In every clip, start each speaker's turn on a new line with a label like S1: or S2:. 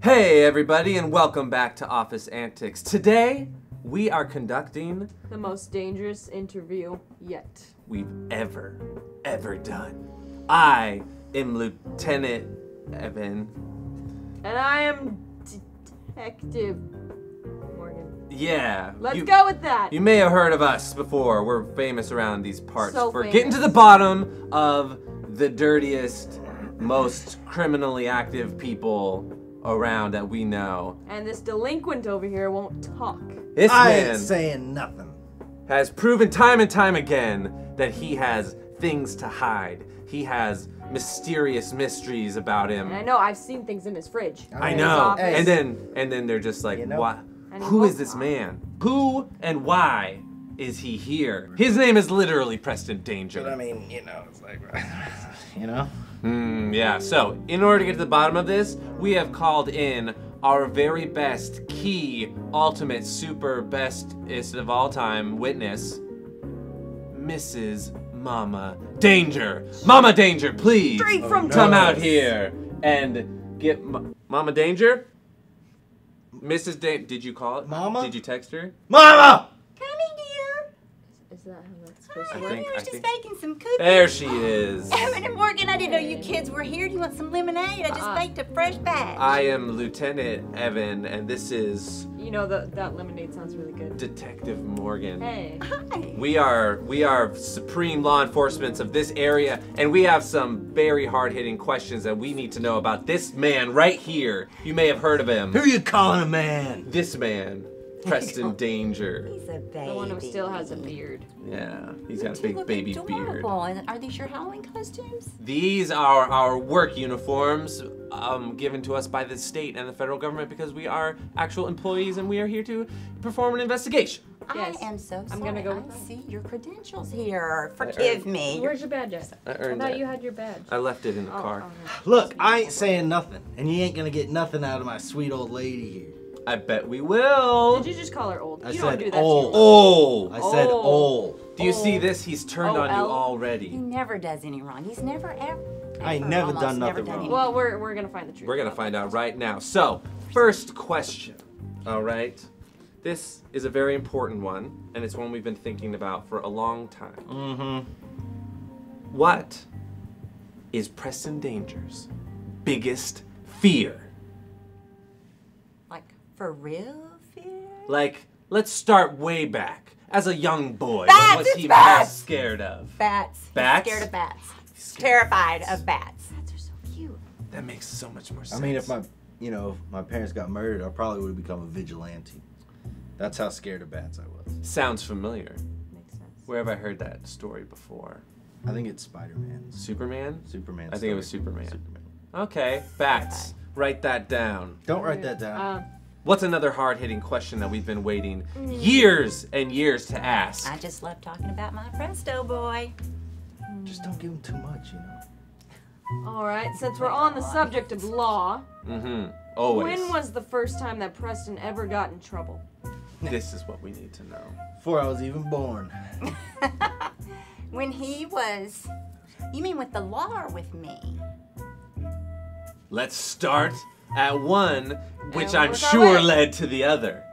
S1: Hey everybody, and welcome back to Office Antics. Today, we are conducting
S2: the most dangerous interview yet
S1: we've ever done. I am Lieutenant Evan.
S2: And I am Detective Morgan.
S1: Yeah.
S2: Let's go with that.
S1: You may have heard of us before. We're famous around these parts for
S2: famous.
S1: getting to the bottom of the dirtiest, most criminally active people around that we know.
S2: And this delinquent over here won't talk.
S1: This
S3: I
S1: man
S3: ain't saying nothing.
S1: has proven time and time again that he has things to hide. He has mysterious mysteries about him.
S2: And I know I've seen things in his fridge.
S1: I
S2: in his
S1: know.
S2: office.
S1: And then they're just like,
S3: You know,
S1: what?
S2: and he
S1: Who
S2: won't
S1: is this
S2: talk.
S1: man? Who and why is he here? His name is literally PrestonDanger.
S3: But I mean, you know, it's like, you know?
S1: Yeah, so in order to get to the bottom of this, we have called in our very best key, ultimate, super bestest of all time witness, Mrs. Mama Danger. Mama Danger, please
S2: Straight from
S1: come
S2: Texas.
S1: out here and get Mama Danger. Mrs. Danger, did you call it?
S3: Mama?
S1: Did you text her?
S3: Mama!
S4: Coming, dear.
S2: Is that how that's supposed to
S1: I
S2: work?
S1: think-
S4: We were just baking some cookies.
S1: There she is.
S4: Evan and Morgan, I didn't know you kids were here. Do you want some lemonade? I just baked a fresh batch.
S1: I am Lieutenant Evan, and this is
S2: You know, that lemonade sounds really good.
S1: Detective Morgan.
S2: Hey.
S4: Hi.
S1: We are supreme law enforcement of this area, and we have some very hard-hitting questions that we need to know about this man right here. You may have heard of him.
S3: Who you calling a man?
S1: This man, PrestonDanger.
S4: He's a baby.
S2: The one who still has a beard.
S1: Yeah, he's got a
S4: You
S1: big
S4: look
S1: baby beard.
S4: adorable. And are these your Halloween costumes?
S1: These are our work uniforms given to us by the state and the federal government because we are actual employees and we are here to perform an investigation.
S2: Yes.
S4: I am so sorry.
S2: I'm gonna go with
S4: I
S2: that.
S4: see your credentials here. Forgive me.
S2: Where's your badge at?
S1: I
S2: I
S1: earned
S2: thought
S1: that.
S2: you had your badge.
S1: I left it in the
S2: Oh,
S1: car.
S2: oh,
S3: Look, I ain't saying nothing, and you ain't gonna get nothing out of my sweet old lady here.
S1: I bet we will.
S2: Did you just call her old?
S3: I
S2: You
S3: said
S2: don't do that
S3: old.
S2: to your
S3: I said
S2: Oh.
S3: old.
S1: Do you see this? He's turned on you
S2: O-L?
S4: He
S1: already.
S4: never does any wrong. He's never ever.
S3: I ain't
S4: ever,
S3: never
S4: almost
S3: done
S4: never
S3: nothing wrong.
S4: anything.
S2: Well, we're gonna find the truth.
S1: We're gonna
S2: about
S1: find
S2: that.
S1: out right now. So, first question. All right. This is a very important one, and it's one we've been thinking about for a long time.
S3: Mm-hmm.
S1: What is PrestonDanger's biggest fear?
S4: Like, for real, fear?
S1: Like, let's start way back. As a young boy,
S4: Bats,
S1: what was
S4: it's
S1: he
S4: bats!
S1: most scared of?
S4: Bats. He's
S1: Bats?
S4: scared of bats.
S1: Scared
S4: Terrified of bats. Bats are so cute.
S1: That makes so much more
S3: I
S1: sense.
S3: mean, if my parents got murdered, I probably would have become a vigilante. That's how scared of bats I was.
S1: Sounds familiar.
S2: Makes sense.
S1: Where have I heard that story before?
S3: I think it's Spider-Man.
S1: Superman?
S3: Superman.
S1: I think it was
S3: story.
S1: Superman. Okay, bats. Write that down.
S3: Don't write that down.
S1: What's another hard-hitting question that we've been waiting years and years to ask?
S4: I just love talking about my Presto boy.
S3: Just don't give him too much, you know.
S2: All right. Since we're on the subject of law,
S1: Mm-hmm. Always.
S2: when was the first time that Preston ever got in trouble?
S1: This is what we need to know.
S3: Before I was even born.
S4: When he was. You mean with the law or with me?
S1: Let's start at one, which
S2: And
S1: I'm
S2: work our
S1: sure
S2: way.
S1: led to the other.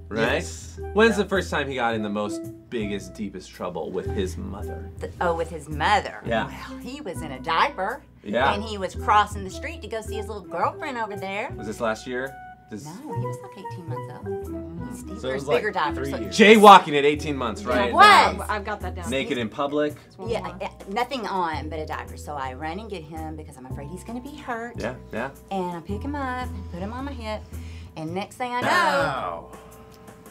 S1: Right?
S3: Yes.
S1: When's the first time he got in the most biggest, deepest trouble with his mother?
S4: With his mother.
S1: Yeah.
S4: Well, he was in a diaper.
S1: Yeah.
S4: And he was crossing the street to go see his little girlfriend over there.
S1: Was this last year?
S4: No, he was like 18 months old. He
S3: So it
S4: wears
S3: was like
S4: bigger diapers.
S3: 3
S4: So-
S3: years.
S1: Jaywalking at 18 months, right?
S4: What?
S2: I've got that down.
S1: Naked in public.
S2: It's one
S4: Yeah,
S2: more.
S4: nothing on but a diaper. So I run and get him because I'm afraid he's going to be hurt.
S1: Yeah, yeah.
S4: And I pick him up, put him on my hip, and next thing I know,
S3: Ow.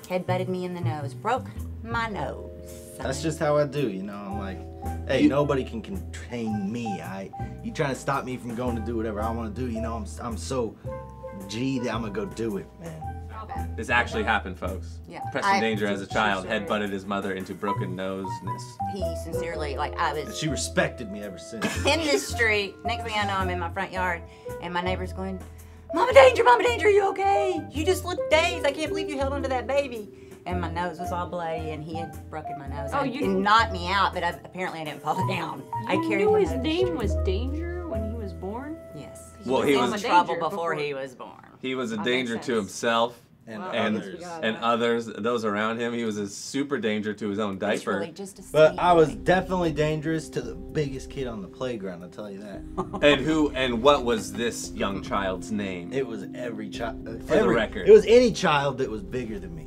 S4: head butted me in the nose, broke my nose.
S3: That's just how I do, you know. I'm like, hey, nobody can contain me. You trying to stop me from going to do whatever I want to do, you know. I'm so G that I'm gonna go do it, man.
S4: Okay.
S1: This actually happened, folks.
S4: Yeah.
S1: PrestonDanger as a child
S2: True story.
S1: headbutted his mother into broken noseness.
S4: He sincerely, like, I was
S3: She respected me ever since.
S4: in the street. Next thing I know, I'm in my front yard, and my neighbor's going, Mama Danger, are you okay? You just look dazed. I can't believe you held onto that baby. And my nose was all bloody, and he had broken my nose.
S2: Oh,
S4: and
S2: you-
S4: it knocked me out, but apparently I didn't fall down. I
S2: You
S4: carried
S2: knew
S4: him
S2: his
S4: out of the
S2: name
S4: street.
S2: was Danger when he was born?
S4: Yes.
S1: Well,
S4: he
S1: he
S4: was
S1: was-
S4: in trouble
S2: Danger
S4: before
S2: before.
S4: he was born.
S1: He was a
S2: That
S1: danger
S2: makes
S1: to
S2: sense.
S1: himself
S3: And
S2: Wow.
S1: and
S3: others.
S1: and others, those around him. He was a super danger to his own
S4: He's
S1: diaper.
S4: really just a
S3: But
S4: sweet
S3: I was
S4: boy.
S3: definitely dangerous to the biggest kid on the playground, I'll tell you that.
S1: And what was this young child's name?
S3: It was every child.
S1: For the record.
S3: It was any child that was bigger than me.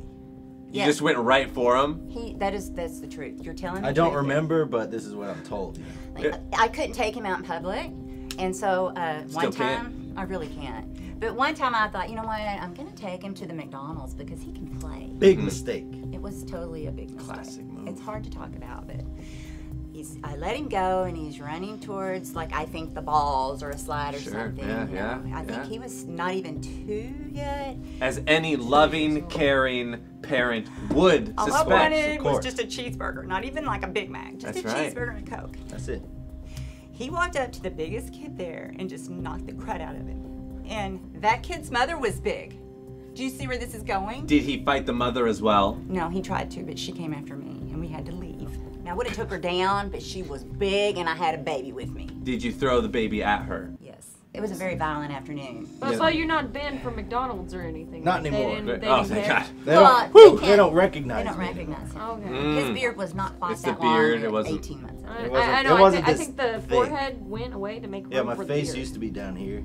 S1: You
S4: Yes.
S1: just went right for him?
S4: That's the truth. You're telling me.
S3: I don't remember, but this is what I'm told.
S4: Like, I couldn't take him out in public, and so one
S1: Still can't.
S4: time I really can't. But one time I thought, you know what? I'm gonna take him to the McDonald's because he can play.
S3: Big mistake.
S4: It was totally a big mistake.
S1: Classic move.
S4: It's hard to talk about, but I let him go, and he's running towards, like, I think the balls or a slide or
S1: Sure,
S4: something.
S1: yeah,
S4: you know.
S1: yeah,
S4: I think
S1: yeah.
S4: he was not even 2 yet.
S1: As any loving, caring parent would
S4: All I
S1: suspect.
S4: wanted
S3: Of
S4: was
S3: course.
S4: just a cheeseburger, not even like a Big Mac, just
S1: That's
S4: a
S1: right.
S4: cheeseburger and a Coke.
S3: That's it.
S4: He walked up to the biggest kid there and just knocked the crud out of him. And that kid's mother was big. Do you see where this is going?
S1: Did he fight the mother as well?
S4: No, he tried to, but she came after me, and we had to leave. Now, I would have took her down, but she was big, and I had a baby with me.
S1: Did you throw the baby at her?
S4: Yes. It was a very violent afternoon.
S2: But
S1: Yeah.
S2: so you're not banned from McDonald's or anything.
S3: Not
S2: They
S3: anymore.
S2: didn't- they
S1: Oh,
S2: didn't
S1: thank
S2: care?
S1: God.
S3: They
S4: Well,
S3: don't,
S4: they
S3: whew, they
S4: can't-
S3: don't recognize
S4: They don't
S3: me
S4: recognize him.
S2: Okay.
S4: His beard was not quite
S1: It's the
S4: that long.
S1: beard,
S4: at
S1: it wasn't-
S4: 18 months.
S2: I,
S3: It wasn't-
S2: I know.
S3: it wasn't
S2: I
S3: this
S2: think the
S3: thick.
S2: forehead went away to make room
S3: Yeah, my
S2: for the
S3: face
S2: beard.
S3: used to be down here.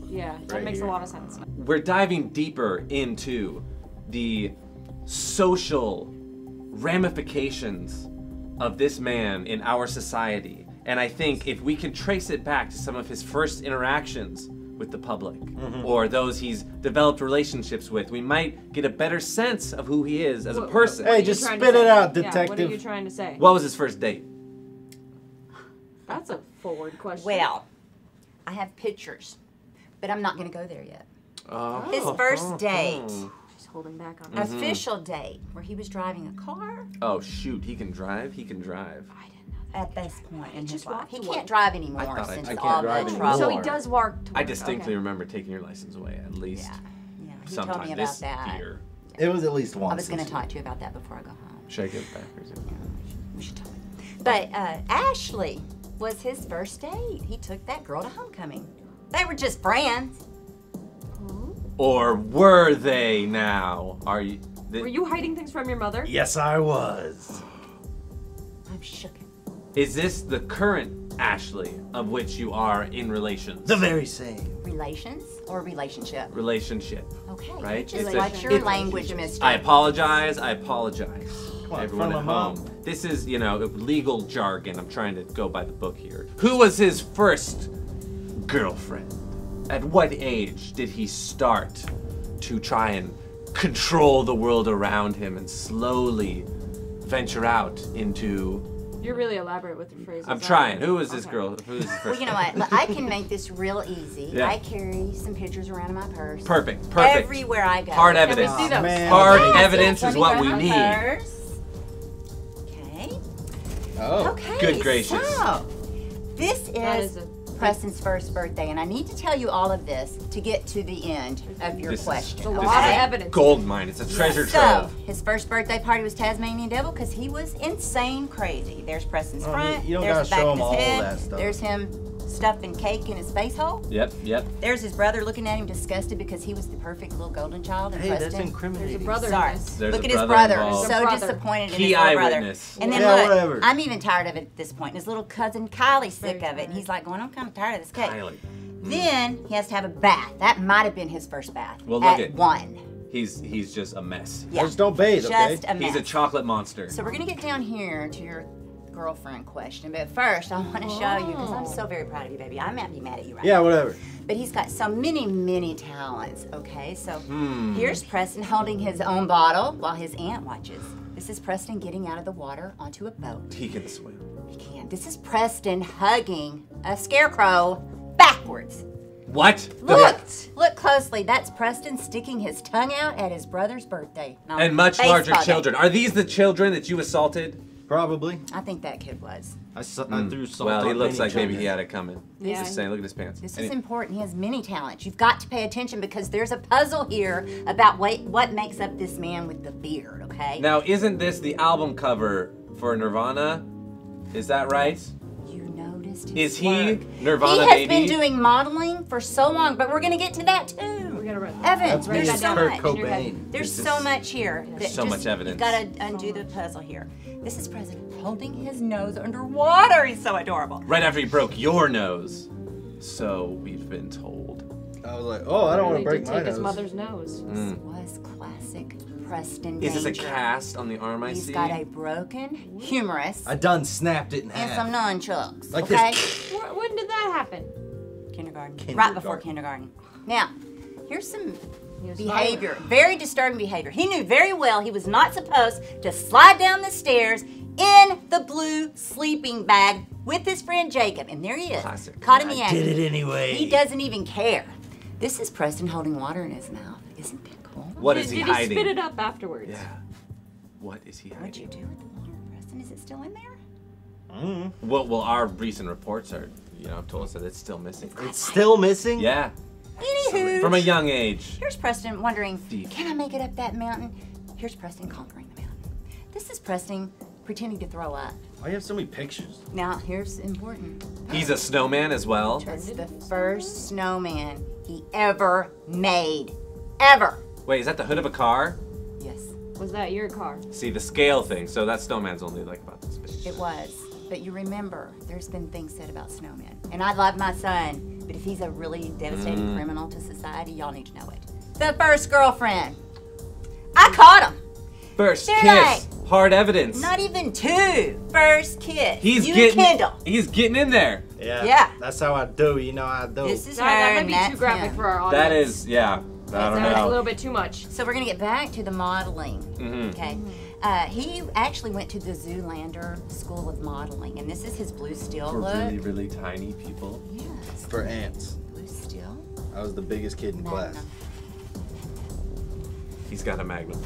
S2: Yeah, that
S3: right
S2: makes
S3: here.
S2: a lot of sense.
S1: We're diving deeper into the social ramifications of this man in our society. And I think if we can trace it back to some of his first interactions with the public or those he's developed relationships with, we might get a better sense of who he is as a person.
S3: Hey,
S2: What are you
S3: just
S2: trying to
S3: spit it
S2: say?
S3: out,
S2: Yeah, what
S3: detective.
S2: are you trying to say?
S1: What was his first date?
S2: That's a forward question.
S4: Well, I have pictures, but I'm not going to go there yet.
S1: Oh.
S4: His first date,
S2: She's holding back on
S1: Mm-hmm.
S2: me.
S4: official date, where he was driving a car
S1: Oh shoot, he can drive? He can drive.
S2: I didn't know that.
S4: at this point in his
S2: just
S4: life.
S2: walked
S4: He
S2: away.
S4: can't drive
S1: I
S4: anymore
S1: thought
S4: since
S1: I can't
S4: all
S3: drive
S4: the
S3: anymore.
S4: trouble.
S2: So he does walk to
S1: I
S2: work,
S1: distinctly
S2: okay.
S1: remember taking your license away at least
S4: Yeah, he
S1: sometime
S4: told me
S1: this
S4: about that.
S1: year.
S3: It was at least once.
S4: I was going to
S3: this
S4: talk to you about that before I go home.
S1: Should I give it backwards?
S4: We should talk. But Ashley was his first date. He took that girl to homecoming. They were just friends.
S1: Or were they now? Are you?
S2: Were you hiding things from your mother?
S3: year. Yes, I was.
S4: I'm shook.
S1: Is this the current Ashley of which you are in relations?
S3: The very same.
S4: Relations or relationship?
S1: Relationship.
S4: Okay.
S1: Right?
S4: Just
S1: It's a-
S4: what's your
S1: it's-
S4: language, mister?
S1: I apologize. I apologize.
S3: Come on,
S1: Everyone
S3: from
S1: at
S3: my mom.
S1: home. This is, legal jargon. I'm trying to go by the book here. Who was his first girlfriend? At what age did he start to try and control the world around him and slowly venture out into...
S2: You're really elaborate with your phrases.
S1: I'm
S2: aren't
S1: trying.
S2: you?
S1: Who was this
S2: Okay.
S1: girl? Who was his first
S4: Well, you know what? Look, I can make this real easy.
S1: Yeah.
S4: I carry some pictures around in my purse.
S1: Perfect.
S4: Everywhere I go.
S1: Hard
S2: Can we
S1: evidence.
S2: see those?
S3: man.
S1: Hard
S4: Yes,
S1: evidence
S4: yes,
S1: is
S4: let me
S1: what
S4: grab
S1: we
S4: my
S1: need.
S4: purse. Okay.
S3: Oh.
S4: Okay.
S1: Good gracious.
S4: So, this
S2: That
S4: is
S2: is a-
S4: Preston's first birthday, and I need to tell you all of this to get to the end of your
S1: This is-
S4: question.
S2: It's a
S1: This
S2: lot of
S1: is
S2: evidence.
S1: Gold mine. It's a treasure
S4: So,
S1: trove.
S4: his first birthday party was Tasmanian Devil because he was insane crazy. There's Preston's
S3: Well,
S4: front,
S3: you don't
S4: there's the
S3: gotta
S4: back
S3: show
S4: of his
S3: him all
S4: head,
S3: that stuff.
S4: there's him stuffing cake in his face hole.
S1: Yep.
S4: There's his brother looking at him disgusted because he was the perfect little golden child. And
S3: Hey,
S4: Preston,
S3: that's incriminating.
S2: There's a brother
S4: Sorry.
S2: in this.
S1: There's
S4: Look
S1: a
S4: at his
S1: brother
S4: brother.
S1: involved.
S4: So
S2: Brother.
S4: disappointed in
S1: Key
S4: his little brother.
S1: eyewitness.
S4: And then
S3: Yeah,
S4: look,
S3: whatever.
S4: I'm even tired of it at this point. And his little cousin Kylie's sick
S2: Very
S4: of it. And
S2: tired.
S4: he's like going, I'm kind of tired of this cake.
S1: Kylie.
S4: Then he has to have a bath. That might have been his first bath.
S1: Well, look
S4: at
S1: at-
S4: 1.
S1: He's just a mess.
S4: Yeah.
S3: Just don't bathe, okay?
S4: Just a mess.
S1: He's a chocolate monster.
S4: So we're gonna get down here to your girlfriend question, but first I want to show you because I'm so very proud of you, baby. I might be mad at you right
S3: Yeah,
S4: now.
S3: whatever.
S4: But he's got so many talents. Okay, so
S1: Hmm.
S4: here's Preston holding his own bottle while his aunt watches. This is Preston getting out of the water onto a boat.
S1: He can swim.
S4: He can't. This is Preston hugging a scarecrow backwards.
S1: What?
S4: Look closely. That's Preston sticking his tongue out at his brother's birthday. No,
S1: And much
S4: baseball
S1: larger
S4: game.
S1: children. Are these the children that you assaulted?
S3: Probably.
S4: I think that kid was.
S3: I threw salt
S1: Well, he
S3: on
S1: looks
S3: many
S1: like maybe
S3: children.
S1: he had it coming.
S2: Yeah.
S1: Just saying, look at his pants.
S4: This
S1: Any-
S4: is important. He has many talents. You've got to pay attention because there's a puzzle here about what makes up this man with the beard, okay?
S1: Now, isn't this the album cover for Nirvana? Is that right?
S4: You noticed his
S1: Is he
S4: work.
S1: Nirvana
S4: He has
S1: baby?
S4: been doing modeling for so long, but we're going to get to that too.
S2: We gotta write
S4: Evan,
S3: That's
S2: write
S3: me
S4: there's
S2: that
S3: as
S4: so
S2: down.
S3: Kurt
S4: much.
S2: In your head.
S3: Cobain.
S4: There's
S1: This
S4: so
S1: is-
S4: much here. that
S1: so much evidence.
S4: You've got to undo the puzzle here. This is President holding his nose underwater. He's so adorable.
S1: Right after he broke your nose. So we've been told.
S3: I was like, oh, I don't want to
S2: Really
S3: break
S2: did
S3: my
S2: take his
S3: nose.
S2: mother's nose.
S4: This was classic Preston
S1: Is this a
S4: Danger.
S1: cast on the arm I
S4: He's
S1: see?
S4: got a broken humerus
S3: I done snapped it in
S4: and
S3: half.
S4: some nunchucks.
S3: Like
S4: okay?
S3: this.
S2: When did that happen?
S4: Kindergarten. Right before kindergarten. Now, here's some
S2: He was
S4: behavior. Very disturbing behavior. He knew very well he was not supposed to slide down the stairs in the blue sleeping bag with his friend Jacob. And there he is.
S1: Classic.
S4: Caught in the
S3: I
S4: act.
S3: did it anyway.
S4: He doesn't even care. This is Preston holding water in his mouth. Isn't that cool?
S1: What is he
S2: Did
S1: hiding?
S2: he spit it up afterwards?
S1: Yeah. What is he
S4: What'd you
S1: hiding?
S4: do with the water, Preston? Is it still in there?
S1: Well, our recent reports are, told us that it's still missing.
S3: It's still missing?
S1: Yeah.
S4: Anywho.
S1: From a young age.
S4: Here's Preston wondering,
S1: Deep.
S4: can I make it up that mountain? Here's Preston conquering the mountain. This is Preston pretending to throw up.
S3: Why you have so many pictures?
S4: Now, here's important.
S1: He's a snowman as well.
S4: It's the first snowman he ever made. Ever.
S1: Wait, is that the hood of a car?
S4: Yes,
S2: Was that your car?
S1: See, the scale thing. So that snowman's only like about this big.
S4: it was. But you remember, there's been things said about snowmen. And I love my son, but if he's a really devastating criminal to society, y'all need to know it. The first girlfriend. I caught him.
S1: First
S4: Did
S1: kiss. Hard evidence.
S4: Not even two. First kiss.
S1: He's
S4: you
S1: getting.
S4: and Kendall.
S1: He's getting in there.
S4: Yeah.
S3: That's how I do. You know how I do.
S4: This is her
S2: That might
S4: and
S2: be
S4: that's
S2: too graphic
S4: him.
S2: for our audience.
S1: That is, yeah. I don't
S2: That's a
S1: know.
S2: little bit too much.
S4: So we're gonna get back to the modeling.
S1: Mhm.
S4: Okay. He actually went to the Zoolander School of Modeling, and this is his blue steel
S1: For
S4: look.
S1: really, really tiny people.
S4: Yes.
S3: For ants.
S4: Blue steel.
S3: I was the biggest kid in class.
S4: Magnum.
S1: He's got a magnum.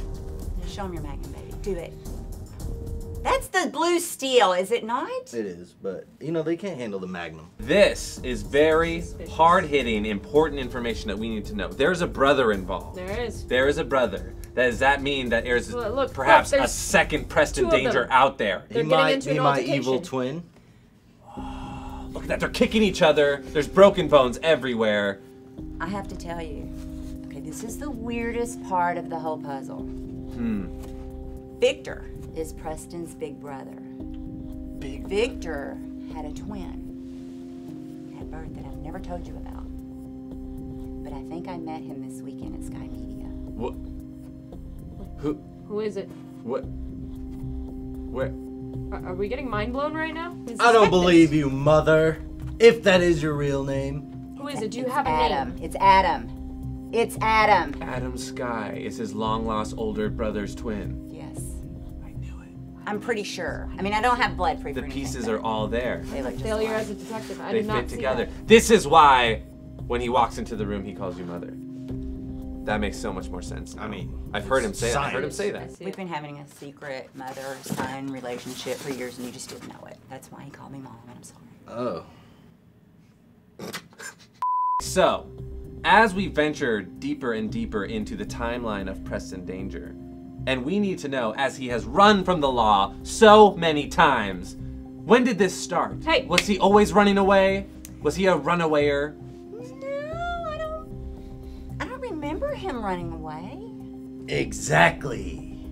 S4: Show him your Magnum, baby. Do it. That's the blue steel, is it not?
S3: It is, but they can't handle the Magnum.
S1: This is very hard-hitting, important information that we need to know. There's a brother involved.
S2: There is.
S1: There is a brother. Does that mean that there's
S2: Look,
S1: perhaps a
S2: there's
S1: second Preston
S2: two of them.
S1: Danger out there?
S2: They're
S3: He
S2: getting
S3: might
S2: into
S3: be
S2: an
S3: my
S2: altercation.
S3: evil twin.
S1: Look at that, they're kicking each other. There's broken bones everywhere.
S4: I have to tell you. Okay, this is the weirdest part of the whole puzzle. Victor is Preston's big brother. Victor had a twin at birth that I've never told you about. But I think I met him this weekend at Sky Media.
S1: What?
S2: Who is it?
S1: What? Where?
S2: Are we getting mind blown right now?
S3: I don't believe you, mother. If that is your real name.
S2: Who is it? Do you
S4: It's
S2: have a
S4: Adam.
S2: name?
S4: It's Adam. It's Adam.
S1: Adam Sky is his long-lost older brother's twin.
S4: Yes.
S1: I knew it.
S4: I'm pretty sure. I mean, I don't have blood proof
S1: The
S4: or anything,
S1: pieces
S4: but
S1: are all there.
S4: they look just
S2: Failure
S4: alike.
S2: as a detective. I
S1: They
S2: did not
S1: fit
S2: see
S1: together.
S2: that.
S1: This is why, when he walks into the room, he calls you mother. That makes so much more sense.
S3: I mean,
S1: I've heard him say that. I've heard him
S3: science.
S1: say
S2: I
S1: that.
S2: see
S4: We've
S2: it.
S4: been having a secret mother-son relationship for years, and you just didn't know it. That's why he called me mom, and I'm sorry.
S3: Oh.
S1: So, as we venture deeper and deeper into the timeline of Preston Danger, and we need to know, as he has run from the law so many times, when did this start?
S2: Hey.
S1: Was he always running away? Was he a runawayer?
S4: No, I don't remember him running away.
S3: Exactly.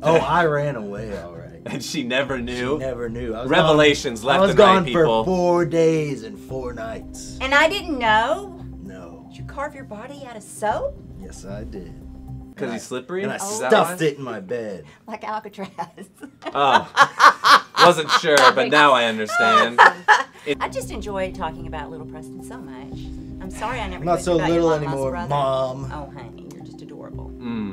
S3: Oh, I ran away, all right.
S1: And she never knew?
S3: Never knew. I was
S1: Revelations
S3: gone,
S1: left
S3: I was
S1: the
S3: gone
S1: night, people.
S3: for 4 days and 4 nights.
S4: And I didn't know?
S3: No.
S4: Did you carve your body out of soap?
S3: Yes, I did.
S1: Because he's slippery?
S3: And I
S1: Is that
S3: stuffed
S1: why?
S3: it in my bed.
S4: Like Alcatraz.
S1: Oh. Wasn't sure, but now I understand.
S4: I just enjoy talking about little Preston so much. I'm sorry I never
S3: I'm not
S4: told
S3: so
S4: you about your
S3: little
S4: long-lost
S3: anymore,
S4: brother.
S3: Mom.
S4: Oh, honey, you're just adorable.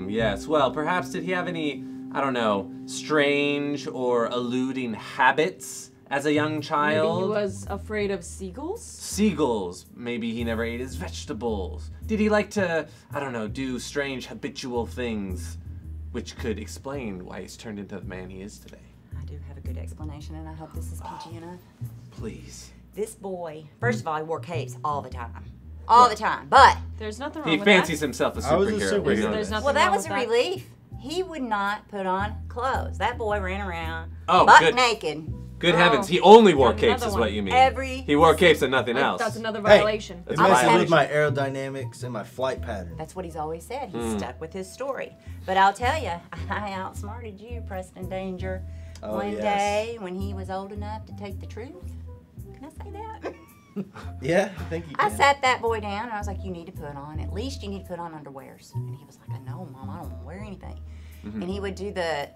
S1: Yes. Well, perhaps did he have any, I don't know, strange or eluding habits as a young
S2: Maybe
S1: child?
S2: he was afraid of seagulls?
S1: Seagulls. Maybe he never ate his vegetables. Did he like to, I don't know, do strange habitual things which could explain why he's turned into the man he is today?
S4: I do have a good explanation, and I hope this is PG enough.
S1: Please.
S4: This boy, first of all, he wore capes all the time. All the time. But,
S2: There's nothing wrong
S1: He
S2: with
S1: fancies
S2: that.
S1: himself a
S3: I was a
S1: superhero. We
S3: superhero.
S1: know
S2: There's
S1: this.
S2: nothing
S4: well, that
S2: wrong
S4: was a
S2: with
S4: relief. He would not put on clothes. That boy ran around
S1: Oh,
S4: butt
S1: good.
S4: naked
S1: Good heavens, he only wore
S2: Another
S1: capes is
S2: one.
S1: what you mean.
S4: Every
S1: He wore capes and nothing else.
S2: That's another
S3: Hey.
S2: violation.
S3: It
S1: That's
S3: messes
S1: violation.
S3: with my aerodynamics and my flight pattern.
S4: That's what he's always said. He's
S1: Hmm.
S4: stuck with his story. But I'll tell you, I outsmarted you, Preston Danger,
S3: Oh,
S4: one
S3: yes.
S4: day when he was old enough to take the truth. Can I say that?
S3: Yeah, I think you
S4: I
S3: can.
S4: sat that boy down and I was like, you need to put on, at least you need to put on underwears. And he was like, I know, Mom, I don't wear anything.
S1: Mm-hmm.
S4: And he would do the,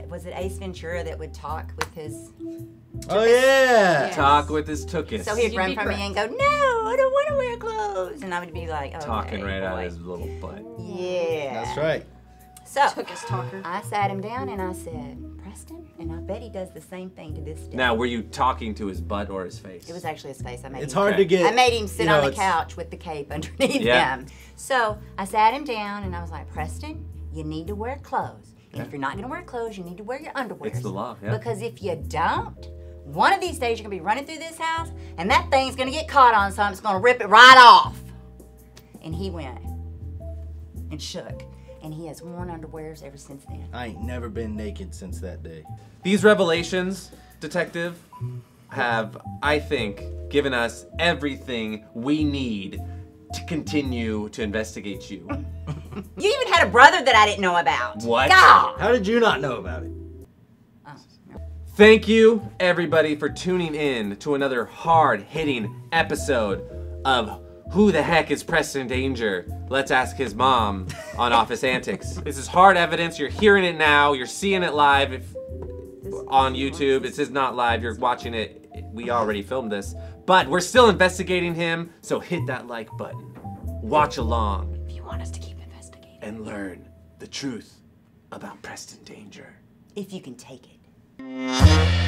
S4: was it Ace Ventura that would talk with his,
S3: Oh yeah.
S2: Yeah.
S1: Talk with his tookus.
S4: so he'd
S2: You'd
S4: run
S2: be
S4: from me
S2: correct.
S4: and go, no, I don't want to wear clothes. And I would be like, okay,
S1: Talking right out
S4: boy.
S1: of his little butt.
S4: Yeah.
S3: That's right.
S4: So,
S2: Took us talker.
S4: I sat him down and I said, Preston, and I bet he does the same thing to this day.
S1: Now, were you talking to his butt or his face?
S4: It was actually his face. I made
S3: It's
S4: him
S3: hard to get.
S4: I made him sit
S3: you know,
S4: on the
S3: it's-
S4: couch with the cape underneath
S1: Yeah.
S4: him. So I sat him down and I was like, Preston, you need to wear clothes. And if you're not going to wear clothes, you need to wear your underwear.
S1: It's the law, yeah.
S4: Because if you don't, one of these days you're going to be running through this house and that thing's going to get caught on something. It's going to rip it right off. And he went and shook. And he has worn underwears ever since then.
S3: I ain't never been naked since that day.
S1: These revelations, Detective, have, I think, given us everything we need to continue to investigate you.
S4: You even had a brother that I didn't know about.
S1: What?
S4: God!
S3: How did you not know about it?
S4: Oh,
S1: Thank you, everybody, for tuning in to another hard-hitting episode of Who the Heck is Preston Danger? Let's ask his mom on Office Antics. This is hard evidence. You're hearing it now. You're seeing it live on YouTube. This is not live. You're watching it. We already filmed this. But we're still investigating him, so hit that like button. Watch along
S2: If you want us to keep investigating.
S1: and learn the truth about Preston Danger.
S4: If you can take it.